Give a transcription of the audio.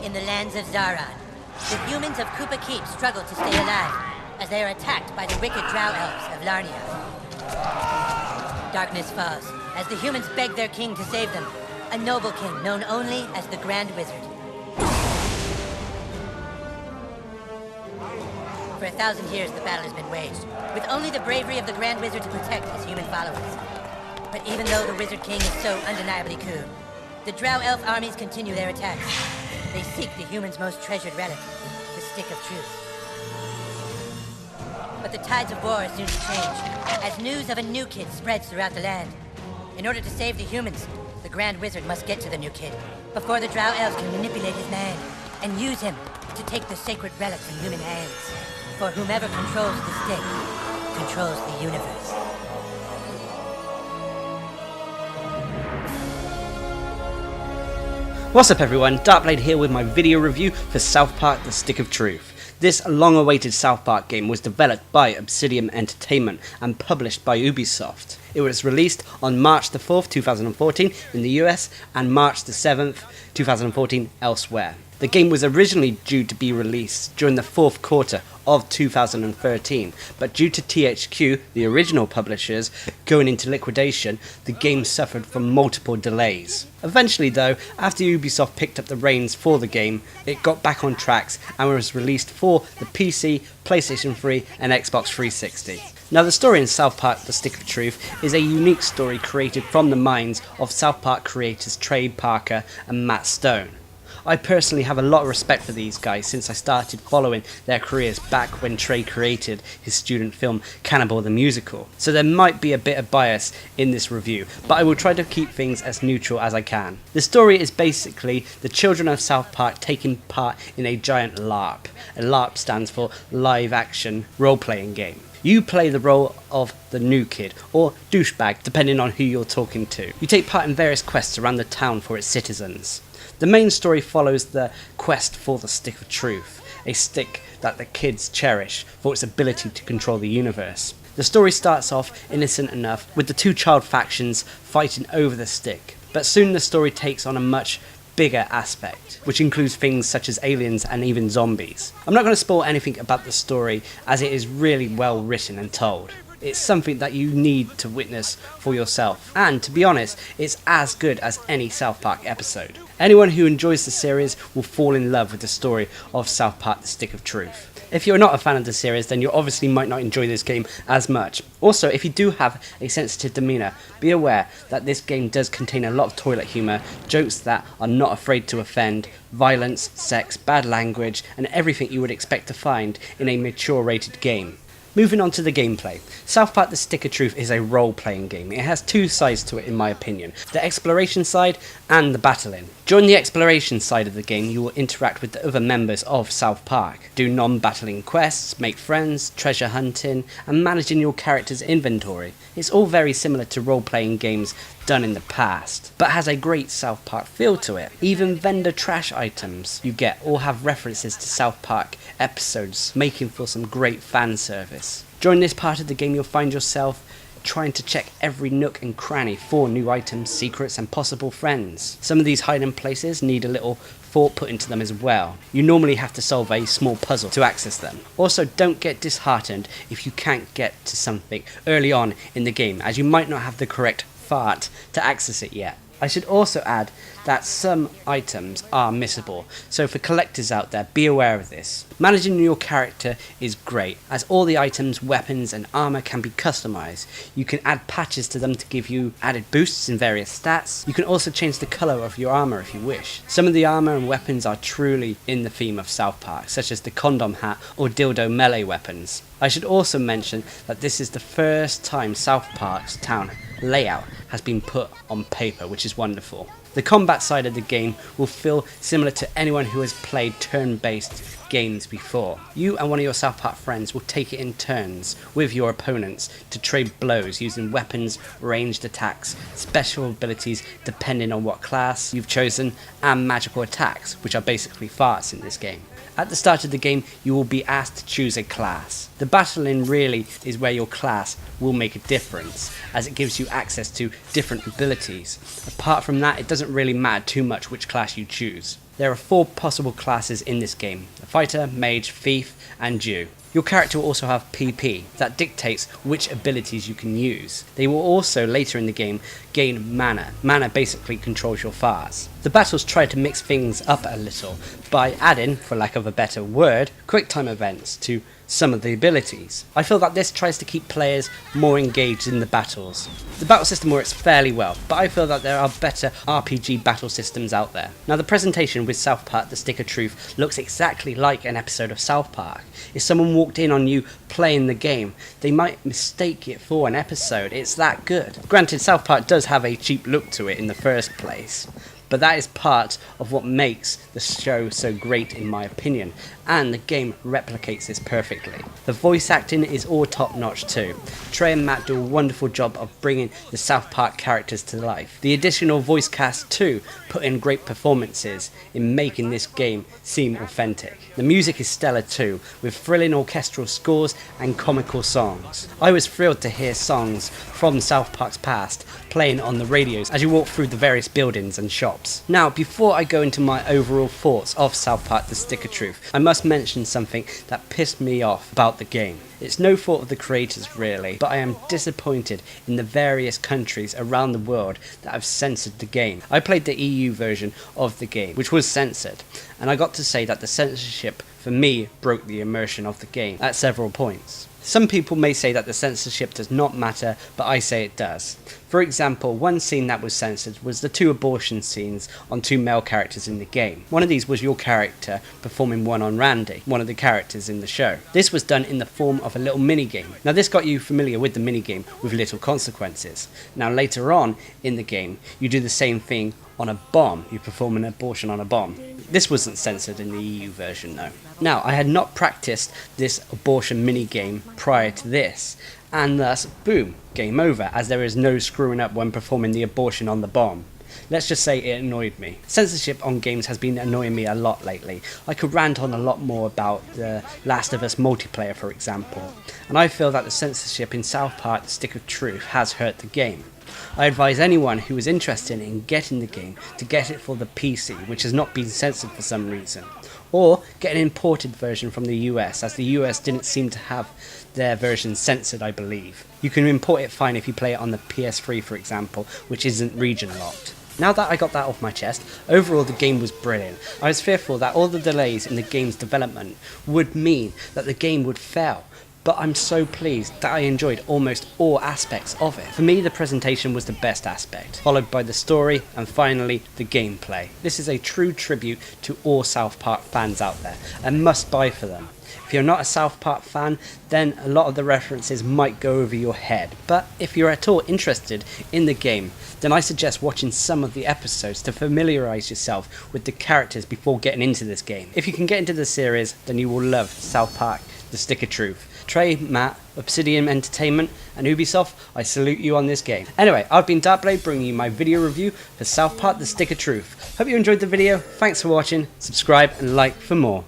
In the lands of Zaran, the humans of Koopa Keep struggle to stay alive as they are attacked by the wicked drow elves of Larnia. Darkness falls as the humans beg their king to save them, a noble king known only as the Grand Wizard. For 1,000 years, the battle has been waged, with only the bravery of the Grand Wizard to protect his human followers. But even though the Wizard King is so undeniably cool, the drow elf armies continue their attacks. They seek the humans' most treasured relic, the Stick of Truth. But the tides of war are soon to change, as news of a new kid spreads throughout the land. In order to save the humans, the Grand Wizard must get to the new kid before the drow elves can manipulate his mind and use him to take the sacred relic from human hands. For whomever controls the stick controls the universe. What's up everyone, Darcblade here with my video review for South Park The Stick of Truth. This long-awaited South Park game was developed by Obsidian Entertainment and published by Ubisoft. It was released on March the 4th, 2014 in the US and March the 7th, 2014 elsewhere. The game was originally due to be released during the fourth quarter of 2013, but due to THQ, the original publishers, going into liquidation, the game suffered from multiple delays. Eventually though, after Ubisoft picked up the reins for the game, it got back on tracks and was released for the PC, PlayStation 3 and Xbox 360. Now the story in South Park The Stick of Truth is a unique story created from the minds of South Park creators Trey Parker and Matt Stone. I personally have a lot of respect for these guys since I started following their careers back when Trey created his student film Cannibal the Musical, so there might be a bit of bias in this review, but I will try to keep things as neutral as I can. The story is basically the children of South Park taking part in a giant LARP. A LARP stands for live action role-playing game. You play the role of the new kid, or douchebag depending on who you're talking to. You take part in various quests around the town for its citizens. The main story follows the quest for the Stick of Truth, a stick that the kids cherish for its ability to control the universe. The story starts off innocent enough with the two child factions fighting over the stick, but soon the story takes on a much bigger aspect, which includes things such as aliens and even zombies. I'm not going to spoil anything about the story as it is really well written and told. It's something that you need to witness for yourself, and to be honest, it's as good as any South Park episode. Anyone who enjoys the series will fall in love with the story of South Park The Stick of Truth. If you're not a fan of the series, then you obviously might not enjoy this game as much. Also, if you do have a sensitive demeanour, be aware that this game does contain a lot of toilet humour, jokes that are not afraid to offend, violence, sex, bad language, and everything you would expect to find in a mature rated game. Moving on to the gameplay. South Park The Stick of Truth is a role-playing game. It has two sides to it in my opinion, the exploration side and the battling. During the exploration side of the game, you will interact with the other members of South Park, do non-battling quests, make friends, treasure hunting, and managing your character's inventory. It's all very similar to role-playing games done in the past, but has a great South Park feel to it. Even vendor trash items you get all have references to South Park episodes, making for some great fan service. During this part of the game, you'll find yourself trying to check every nook and cranny for new items, secrets and possible friends. Some of these hiding places need a little thought put into them as well. You normally have to solve a small puzzle to access them. Also, don't get disheartened if you can't get to something early on in the game, as you might not have the correct fart to access it yet. I should also add that some items are missable, so for collectors out there, be aware of this. Managing your character is great, as all the items, weapons and armor can be customized. You can add patches to them to give you added boosts in various stats. You can also change the color of your armor if you wish. Some of the armor and weapons are truly in the theme of South Park, such as the condom hat or dildo melee weapons. I should also mention that this is the first time South Park's town layout has been put on paper, which is wonderful. The combat side of the game will feel similar to anyone who has played turn-based games before. You and one of your South Park friends will take it in turns with your opponents to trade blows using weapons, ranged attacks, special abilities depending on what class you've chosen, and magical attacks, which are basically farts in this game. At the start of the game, you will be asked to choose a class. The battling really is where your class will make a difference, as it gives you access to different abilities. Apart from that, it doesn't really matter too much which class you choose. There are 4 possible classes in this game: a fighter, mage, thief, and Jew. Your character will also have PP, that dictates which abilities you can use. They will also, later in the game, gain mana. Mana basically controls your fires. The battles try to mix things up a little by adding, for lack of a better word, quick time events to some of the abilities. I feel that this tries to keep players more engaged in the battles. The battle system works fairly well, but I feel that there are better RPG battle systems out there. Now, the presentation with South Park: The Stick of Truth looks exactly like an episode of South Park. If someone walked in on you playing the game, they might mistake it for an episode. It's that good. Granted, South Park does have a cheap look to it in the first place, but that is part of what makes the show so great in my opinion, and the game replicates this perfectly. The voice acting is all top notch too. Trey and Matt do a wonderful job of bringing the South Park characters to life. The additional voice cast too put in great performances in making this game seem authentic. The music is stellar too, with thrilling orchestral scores and comical songs. I was thrilled to hear songs from South Park's past playing on the radios as you walk through the various buildings and shops. Now, before I go into my overall thoughts of South Park: The Stick of Truth, I must mention something that pissed me off about the game. It's no fault of the creators really, but I am disappointed in the various countries around the world that have censored the game. I played the EU version of the game, which was censored, and I got to say that the censorship for me broke the immersion of the game at several points. Some people may say that the censorship does not matter, but I say it does. For example, one scene that was censored was the 2 abortion scenes on 2 male characters in the game. One of these was your character performing one on Randy, one of the characters in the show. This was done in the form of a little minigame. Now, this got you familiar with the minigame with little consequences. Now, later on in the game, you do the same thing on a bomb. You perform an abortion on a bomb. This wasn't censored in the EU version though. Now, I had not practiced this abortion minigame prior to this, and thus, boom, game over, as there is no screwing up when performing the abortion on the bomb. Let's just say it annoyed me. Censorship on games has been annoying me a lot lately. I could rant on a lot more about the Last of Us multiplayer, for example, and I feel that the censorship in South Park: The Stick of Truth has hurt the game. I advise anyone who is interested in getting the game to get it for the PC, which has not been censored for some reason, or get an imported version from the US, as the US didn't seem to have their version censored, I believe. You can import it fine if you play it on the PS3, for example, which isn't region locked. Now that I got that off my chest, overall the game was brilliant. I was fearful that all the delays in the game's development would mean that the game would fail, but I'm so pleased that I enjoyed almost all aspects of it. For me, the presentation was the best aspect, followed by the story, and finally the gameplay. This is a true tribute to all South Park fans out there, a must buy for them. If you're not a South Park fan, then a lot of the references might go over your head, but if you're at all interested in the game, then I suggest watching some of the episodes to familiarise yourself with the characters before getting into this game. If you can get into the series, then you will love South Park: The Stick of Truth. Trey, Matt, Obsidian Entertainment, and Ubisoft, I salute you on this game. Anyway, I've been Darcblade, bringing you my video review for South Park: The Stick of Truth. Hope you enjoyed the video, thanks for watching, subscribe and like for more.